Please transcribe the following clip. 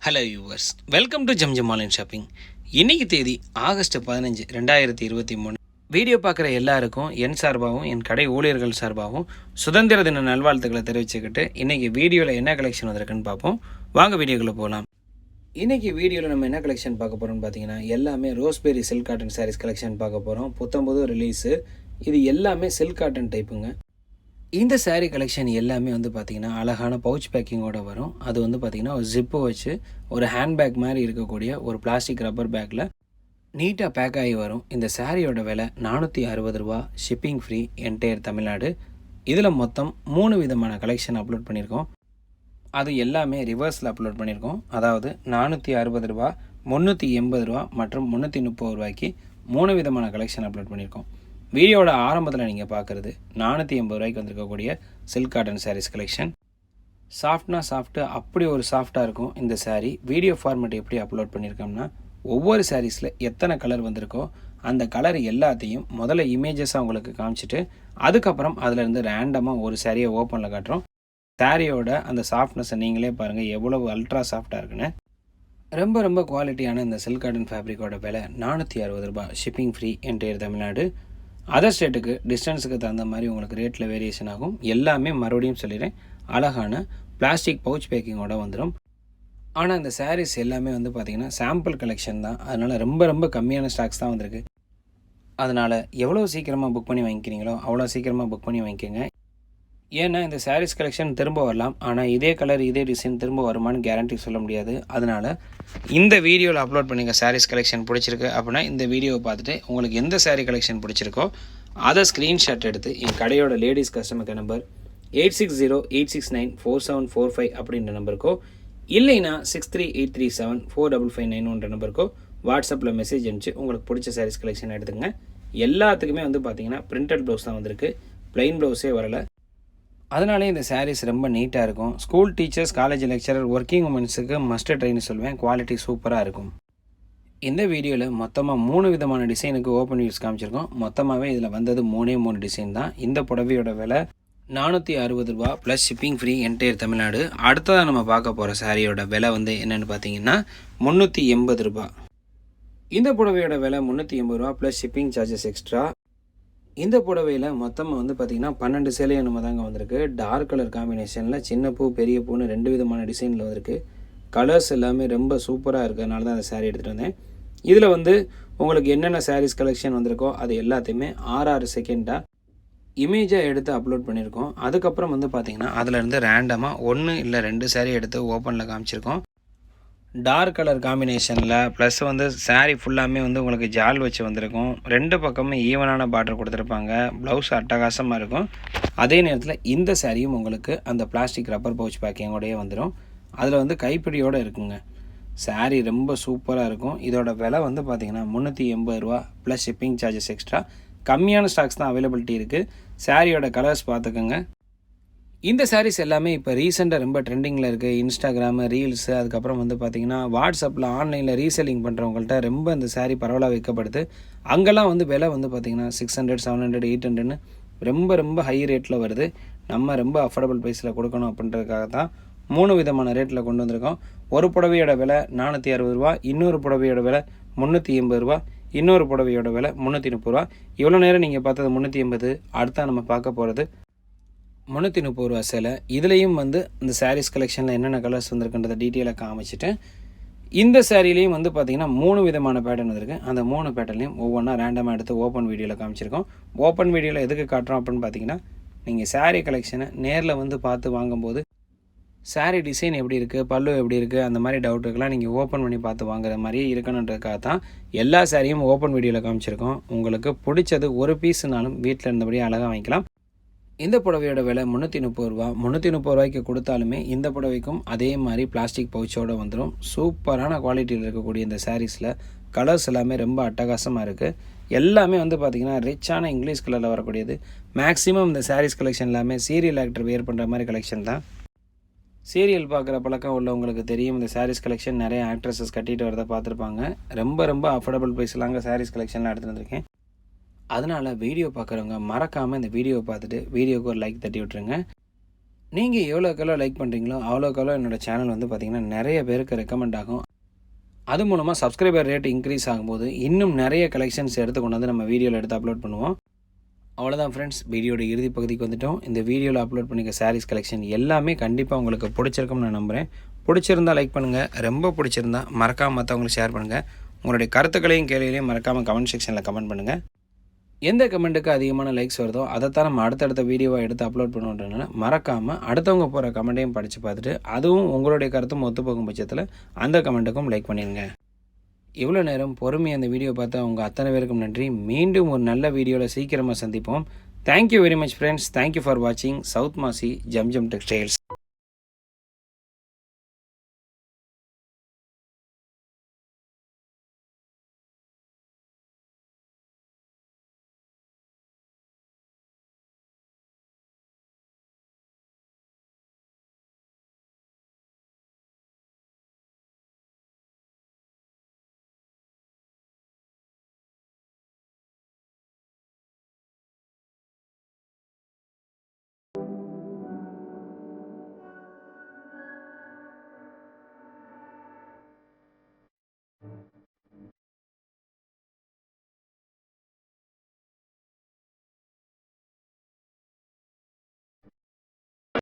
Hello viewers, welcome to Zamzam online shopping. இன்றைக்கி தேதி August 15, 2023. Video பார்க்குற எல்லாருக்கும் என் சார்பாகவும் என் கடை ஊழியர்கள் சார்பாகவும் சுதந்திர தின நல்வாழ்த்துக்களை தெரிவிச்சுக்கிட்டு இன்றைக்கி வீடியோவில் என்ன கலெக்ஷன் வந்திருக்குன்னு பார்ப்போம். வாங்க வீடியோக்குள்ளே போகலாம். இன்றைக்கி வீடியோவில் நம்ம என்ன கலெக்ஷன் பார்க்க போகிறோம்னு பார்த்தீங்கன்னா, எல்லாமே raspberry silk cotton sarees collection பார்க்க போகிறோம். புத்தம்புது ரிலீஸு. இது எல்லாமே சில்க் காட்டன் டைப்புங்க. இந்த சாரீ கலெக்ஷன் எல்லாமே வந்து பார்த்திங்கன்னா அழகான பவுச் பேக்கிங்கோடு வரும். அது வந்து பார்த்திங்கன்னா ஒரு ஜிப்பு வச்சு ஒரு ஹேண்ட்பேக் மாதிரி இருக்கக்கூடிய ஒரு பிளாஸ்டிக் ரப்பர் பேக்கில் நீட்டாக பேக் ஆகி வரும். இந்த சாரியோட விலை 460 ரூபா, ஷிப்பிங் ஃப்ரீ, என்டையர் தமிழ்நாடு. இதில் மொத்தம் 3 விதமான கலெக்ஷன் அப்லோட் பண்ணியிருக்கோம். அது எல்லாமே ரிவர்ஸில் அப்லோட் பண்ணியிருக்கோம். அதாவது 460 ரூபா, 380 ரூபா மற்றும் 330 ரூபாய்க்கு 3 விதமான கலெக்ஷன் அப்லோட் பண்ணியிருக்கோம். வீடியோட ஆரம்பத்தில் நீங்கள் பார்க்குறது 480 ரூபாய்க்கு வந்திருக்கக்கூடிய silk cotton sarees collection. Soft அப்படி ஒரு சாஃப்டாக இருக்கும் இந்த சாரீ. வீடியோ ஃபார்மேட் எப்படி அப்லோட் பண்ணியிருக்கோம்னா, ஒவ்வொரு சாரீஸில் எத்தனை கலர் வந்திருக்கோ அந்த கலர் எல்லாத்தையும் முதல்ல இமேஜஸாக உங்களுக்கு காமிச்சிட்டு அதுக்கப்புறம் அதிலேருந்து ரேண்டமாக ஒரு சாரியை ஓப்பனில் காட்டுறோம். சாரியோட அந்த சாஃப்ட்னஸை நீங்களே பாருங்கள் எவ்வளவு அல்ட்ரா சாஃப்டாக இருக்குன்னு. ரொம்ப குவாலிட்டியான இந்த சில்க் காட்டன் ஃபேப்ரிக்கோட விலை 460 ரூபா, shipping free, entire Tamil Nadu. Other ஸ்டேட்டுக்கு டிஸ்டன்ஸுக்கு தகுந்த மாதிரி உங்களுக்கு ரேட்டில் வேரியேஷன் ஆகும். எல்லாமே மறுபடியும் சொல்லிடுறேன், அழகான பிளாஸ்டிக் பவுச் பேக்கிங்கோடு வந்துடும். ஆனால் இந்த சாரீஸ் எல்லாமே வந்து பார்த்திங்கன்னா சாம்பிள் கலெக்ஷன் தான். அதனால் ரொம்ப கம்மியான ஸ்டாக்ஸ் தான் வந்திருக்கு. அதனால் எவ்வளோ சீக்கிரமாக புக் பண்ணி வாங்கிக்கிறீங்களோ அவ்வளோ சீக்கிரமாக புக் பண்ணி வாங்கிக்கோங்க. ஏன்னா இந்த சாரீஸ் கலெக்ஷன் திரும்ப வரலாம், ஆனால் இதே கலர் இதே டிசைன் திரும்ப வருமானு கேரண்டி சொல்ல முடியாது. அதனால் இந்த வீடியோவில் அப்லோட் பண்ணிங்க சாரீஸ் கலெக்ஷன் பிடிச்சிருக்கு அப்படின்னா இந்த வீடியோவை பார்த்துட்டு உங்களுக்கு எந்த சாரீ கலெக்ஷன் பிடிச்சிருக்கோ அதை ஸ்க்ரீன்ஷாட் எடுத்து என் கடையோட லேடிஸ் கஸ்டமர் கேர் நம்பர் 8608694745 அப்படின்ற நம்பருக்கோ இல்லைன்னா 6383745591 நம்பருக்கோ வாட்ஸ்அப்பில் மெசேஜ் அனுப்பிச்சு உங்களுக்கு பிடிச்ச சாரீஸ் கலெக்ஷன் எடுத்துங்க. எல்லாத்துக்குமே வந்து பார்த்திங்கன்னா பிரிண்டட் ப்ளவுஸ் தான் வந்திருக்கு, ப்ளைன் ப்ளவுஸே வரலை. அதனாலே இந்த சாரீஸ் ரொம்ப நீட்டாக இருக்கும். School teachers, college lecturer, working உமன்ஸுக்கு மஸ்ட் ட்ரைன்னு சொல்லுவேன். குவாலிட்டி சூப்பராக இருக்கும். இந்த வீடியோவில் மொத்தமாக 3 விதமான டிசைனுக்கு ஓப்பன் வியூஸ் காமிச்சிருக்கோம். மொத்தமாகவே இதில் வந்தது 3 டிசைன் தான். இந்த புடவையோட விலை 460 ரூபா plus shipping free, entire Tamil Nadu. அடுத்ததாக நம்ம பார்க்க போகிற சாரியோட விலை வந்து என்னென்னு பார்த்தீங்கன்னா 380 ரூபா. இந்த புடவையோட விலை 380 ரூபா ப்ளஸ் ஷிப்பிங் சார்ஜஸ் எக்ஸ்ட்ரா. இந்த புடவையில் மொத்தமாக வந்து பார்த்திங்கன்னா 12 சேலை நம்ம தாங்க வந்திருக்கு. டார்க் கலர் காம்பினேஷனில் சின்ன பூ பெரிய பூன்னு 2 விதமான டிசைனில் வந்திருக்கு. கலர்ஸ் எல்லாமே ரொம்ப சூப்பராக இருக்கிறதுனால தான் அந்த சாரீ எடுத்துகிட்டு வந்தேன். இதில் வந்து உங்களுக்கு என்னென்ன சாரீஸ் கலெக்ஷன் வந்திருக்கோ அது எல்லாத்தையுமே 6 செகண்டாக இமேஜாக எடுத்து அப்லோட் பண்ணியிருக்கோம். அதுக்கப்புறம் வந்து பார்த்திங்கன்னா அதிலேருந்து ரேண்டமாக 1 இல்லை 2 சாரீ எடுத்து ஓப்பனில் காமிச்சிருக்கோம். டார்க் கலர் காம்பினேஷனில் ப்ளஸ் வந்து சாரீ ஃபுல்லாமே வந்து உங்களுக்கு ஜால் வச்சு வந்திருக்கும். 2 பக்கமும் ஈவனான பார்டர் கொடுத்துருப்பாங்க. ப்ளவுஸ் அட்டகாசமாக இருக்கும். அதே நேரத்தில் இந்த சாரியும் உங்களுக்கு அந்த பிளாஸ்டிக் ரப்பர் பவுச் பேக்கிங்கோடையே வந்துடும். அதில் வந்து கைப்பிடியோடு இருக்குங்க. சாரீ ரொம்ப சூப்பராக இருக்கும். இதோட விலை வந்து பார்த்திங்கன்னா 380 ரூபா ப்ளஸ் ஷிப்பிங் சார்ஜஸ் எக்ஸ்ட்ரா. கம்மியான ஸ்டாக்ஸ் தான் அவைலபிலிட்டி இருக்குது. சாரியோட கலர்ஸ் பார்த்துக்கோங்க. இந்த சாரீஸ் எல்லாமே இப்போ ரீசெண்டாக ரொம்ப ட்ரெண்டிங்கில் இருக்குது. இன்ஸ்டாகிராமு, ரீல்ஸு, அதுக்கப்புறம் வந்து பார்த்திங்கன்னா வாட்ஸ்அப்பில் ஆன்லைனில் ரீசெல்லிங் பண்ணுறவங்கள்ட்ட ரொம்ப இந்த சாரீ பரவலாக விற்கப்படுது. அங்கெல்லாம் வந்து விலை வந்து பார்த்திங்கன்னா 600, 700, 800ன்னு ரொம்ப ஹை ரேட்டில் வருது. நம்ம ரொம்ப அஃபோர்டபுள் ப்ரைஸில் கொடுக்கணும் அப்படின்றதுக்காக தான் 3 விதமான ரேட்டில் கொண்டு வந்திருக்கோம். ஒரு புடவையோட விலை 460 ரூபா, இன்னொரு புடவையோட விலை 380 ரூபா, இன்னொரு புடவையோட விலை 330 ரூபா. இவ்வளோ நேரம் நீங்கள் பார்த்தது 380. அடுத்தா நம்ம பார்க்க போகிறது 330 ரூபா சேலை. இதுலேயும் வந்து இந்த சாரீஸ் கலெக்ஷனில் என்னென்ன கலர்ஸ் வந்திருக்குன்றதை டீட்டெயிலாக காமிச்சிட்டேன். இந்த சாரீலையும் வந்து பார்த்திங்கன்னா 3 விதமான பேட்டர்ன் வந்திருக்கு. அந்த 3 பேட்டர்லையும் ஒவ்வொன்றா ரேண்டமாக எடுத்து ஓப்பன் வீடியோவில் காமிச்சிருக்கோம். ஓப்பன் வீடியோவில் எதுக்கு காட்டுறோம் அப்படின்னு பார்த்தீங்கன்னா, நீங்கள் சாரீ கலெக்ஷனை நேரில் வந்து பார்த்து வாங்கும்போது சாரீ டிசைன் எப்படி இருக்குது, பல்லு எப்படி இருக்குது, அந்த மாதிரி டவுட்டுக்கெல்லாம் நீங்கள் ஓப்பன் பண்ணி பார்த்து வாங்குற மாதிரியே இருக்கணுன்றதுக்காக தான் எல்லா சாரியும் ஓப்பன் வீடியோவில் காமிச்சிருக்கோம். உங்களுக்கு பிடிச்சது ஒரு பீஸுனாலும் வீட்டில் இருந்தபடியே அழகாக வாங்கிக்கலாம். இந்த புடவையோட விலை 330 ரூபா. 330 ரூபாய்க்கு கொடுத்தாலுமே இந்த புடவைக்கும் அதே மாதிரி பிளாஸ்டிக் பவுச்சோடு வந்துடும். சூப்பரான குவாலிட்டியில் இருக்கக்கூடிய இந்த சாரீஸில் கலர்ஸ் எல்லாமே ரொம்ப அட்டகாசமாக இருக்குது. எல்லாமே வந்து பார்த்திங்கன்னா ரிச்சான இங்கிலீஷ் கலரில் வரக்கூடியது. மேக்ஸிமம் இந்த சாரீஸ் கலெக்ஷன் எல்லாமே சீரியல் ஆக்டர் வேர் பண்ணுற மாதிரி கலெக்ஷன் தான். சீரியல் பார்க்குற பழக்கம் உள்ளவங்களுக்கு தெரியும். இந்த சாரீஸ் கலெக்ஷன் நிறைய ஆக்ட்ரஸஸ் கட்டிட்டு வரதை பார்த்துருப்பாங்க. ரொம்ப அஃபோர்டபுள் ப்ரைஸ்லாங்க சாரீஸ் கலெக்ஷன்லாம் எடுத்துகிட்டு வந்திருக்கேன். அதனால் வீடியோ பார்க்குறவங்க மறக்காமல் இந்த வீடியோவை பார்த்துட்டு வீடியோவுக்கு ஒரு லைக் தட்டி விட்டுருங்க. நீங்கள் எவ்வளோக்கெவ்வளோ லைக் பண்ணுறீங்களோ அவ்வளோக்கெவ்வளோ என்னோடய சேனல் வந்து பார்த்திங்கன்னா நிறைய பேருக்கு ரெக்கமெண்ட் ஆகும். அது மூலமாக சப்ஸ்கிரைபர் ரேட் இன்க்ரீஸ் ஆகும்போது இன்னும் நிறைய கலெக்ஷன்ஸ் எடுத்து கொண்டு வந்து நம்ம வீடியோவில் எடுத்து அப்லோட் பண்ணுவோம். அவ்வளோதான் ஃப்ரெண்ட்ஸ், வீடியோட இறுதி பகுதிக்கு வந்துட்டோம். இந்த வீடியோவில் அப்லோட் பண்ணிக்க சாரீஸ் கலெக்ஷன் எல்லாமே கண்டிப்பாக உங்களுக்கு பிடிச்சிருக்கும்னு நான் நம்புகிறேன். பிடிச்சிருந்தா லைக் பண்ணுங்கள், ரொம்ப பிடிச்சிருந்தா மறக்காமல் மற்றவங்களுக்கு ஷேர் பண்ணுங்கள். உங்களுடைய கருத்துக்களையும் கேள்விகளையும் மறக்காமல் கமெண்ட் செக்ஷனில் கமெண்ட் பண்ணுங்கள். எந்த கமெண்ட்டுக்கு அதிகமான லைக்ஸ் வருதோ அதைத்தான் நம்ம அடுத்தடுத்த வீடியோவை எடுத்து அப்லோட் பண்ணுவோன்றனால மறக்காமல் அடுத்தவங்க போகிற கமெண்ட்டையும் படித்து பார்த்துட்டு அதுவும் உங்களுடைய கருத்தும் ஒத்துப்போகும் பட்சத்தில் அந்த கமெண்ட்டுக்கும் லைக் பண்ணிடுங்க. இவ்வளோ நேரம் பொறுமையாக அந்த வீடியோ பார்த்தா உங்கள் அத்தனை பேருக்கும் நன்றி. மீண்டும் ஒரு நல்ல வீடியோவில் சீக்கிரமாக சந்திப்போம். Thank you very much friends. Thank you for வாட்சிங் சவுத் மாசி ஜம்ஜம் டெக்ஸ்டைல்ஸ்.